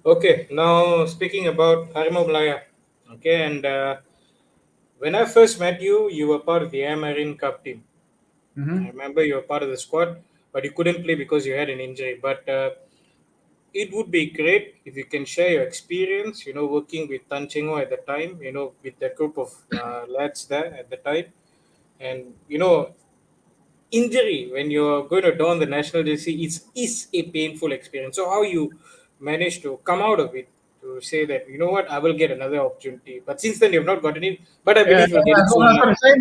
Okay, now speaking about Harimau Malaya. Okay, and when I first met you, you were part of the Air Marine Cup team. I Hmm. remember you were part of the squad, but you couldn't play because you had an injury. But it would be great if you can share your experience, working with Tan Chengo at the time, with the group of lads there at the time. And, injury when you're going to don the national jersey is a painful experience. So how you manage to come out of it to say that what, I will get another opportunity. But since then you've not gotten it. But I Yeah, believe you'll get it that's what I soon was now. going to say,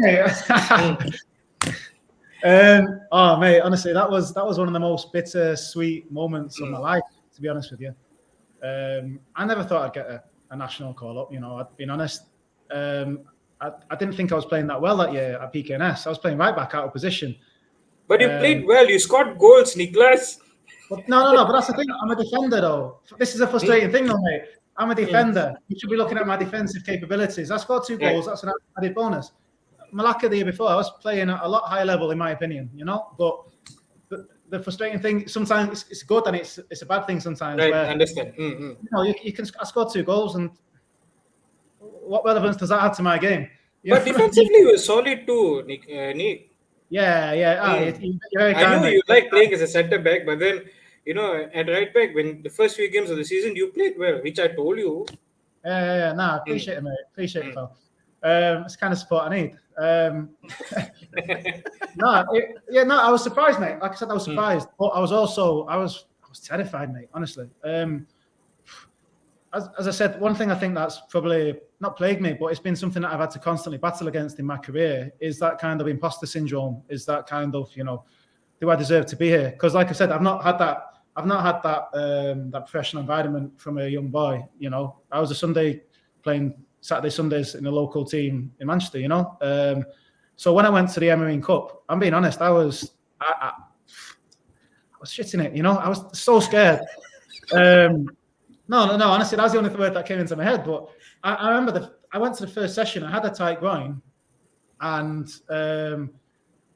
Mm, mate. Oh, mate, honestly, that was one of the most bittersweet moments of my mm. life, to be honest with you. I never thought I'd get a national call up. I've been honest. I didn't think I was playing that well that year at PKNS. I was playing right back out of position. But you Um, played well. You scored goals, Nicholas. but no. But that's the thing. I'm a defender, though. This is a Mm, frustrating thing, though, mate. I'm a mm. defender. You should be looking at my defensive capabilities. I scored two Right. goals. That's an added bonus. Malacca the year before, I was playing at a lot higher level, in my opinion. But the frustrating thing sometimes it's good and it's a bad thing sometimes Right. where Understand. Mm. you can I scored two goals and what relevance does that have to my game? But defensively you were solid too, Nick. Yeah. Mm. You're very I kind, know mate. you like playing as a centre back, but then at right back when the first few games of the season you played well, which I told you. Yeah. No, I Mm, appreciate it, mate. Appreciate it, mm. pal. It's the kind of support I need. No, I was surprised, mate. Like I said, I was Mm. surprised, but I was terrified, mate. Honestly, as I said, one thing I think that's probably not plagued me, but it's been something that I've had to constantly battle against in my career is that kind of imposter syndrome. Is that kind of do I deserve to be here? Because, like I said, I've not had that. I've not had that professional environment from a young boy. I was a Sunday playing Saturday Sundays in a local team in Manchester. So when I went to the Marine Cup, I'm being honest, I was shitting it. I was so scared. No. Honestly, that's the only word that came into my head. But I remember I went to the first session. I had a tight groin, and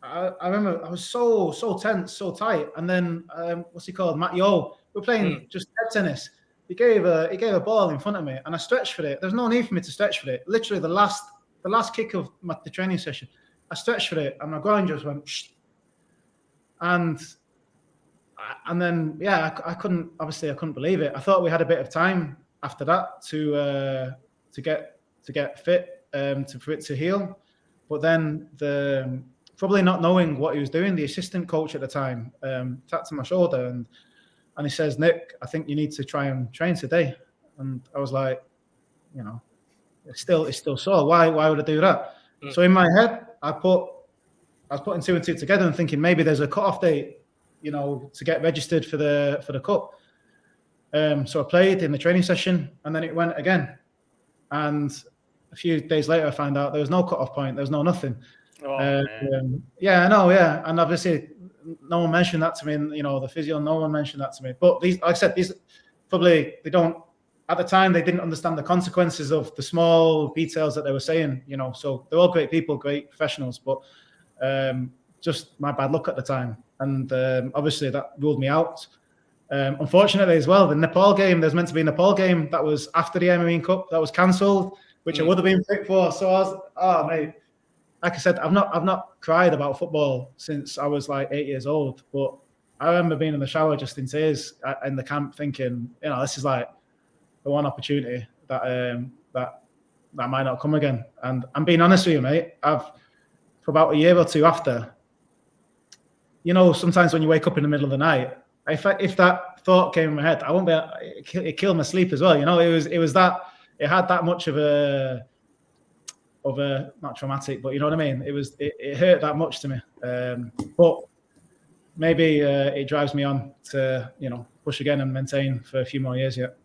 I remember I was so tense, so tight. And then what's he called, Matt Yo? We're playing Mm. just head tennis. He gave a ball in front of me, and I stretched for it. There's no need for me to stretch for it. Literally, the last kick of the training session, I stretched for it, and my groin just went. Shh. And and then I couldn't believe it. I thought we had a bit of time after that to get fit for it to heal, but then probably not knowing what he was doing, the assistant coach at the time tapped on my shoulder and he says, "Nick, I think you need to try and train today." And I was like, it's still sore. Why would I do that? Mm. So in my head, I was putting two and two together and thinking maybe there's a cut-off date, to get registered for the cup. So I played in the training session, and then it went again. And a few days later, I found out there was no cut-off point. There was no nothing. Oh man. Yeah, I know. Yeah, and obviously, no one mentioned that to me. And, the physio, no one mentioned that to me. But these, like I said, these probably they don't. At the time, they didn't understand the consequences of the small details that they were saying. So they're all great people, great professionals, but just my bad luck at the time. And obviously that ruled me out. Unfortunately, as well, the Nepal game, there's meant to be a Nepal game that was after the Marine Cup that was cancelled, which I would have been fit for. So mate, like I said, I've not cried about football since I was like 8 years old. But I remember being in the shower just in tears in the camp, thinking, this is like the one opportunity that might not come again. And I'm being honest with you, mate. For about a year or two after, sometimes when you wake up in the middle of the night, if that thought came in my head, I won't be. It killed my sleep as well. It was that it had that much of a not traumatic, but you know what I mean. It hurt that much to me. But maybe it drives me on to push again and maintain for a few more years yet.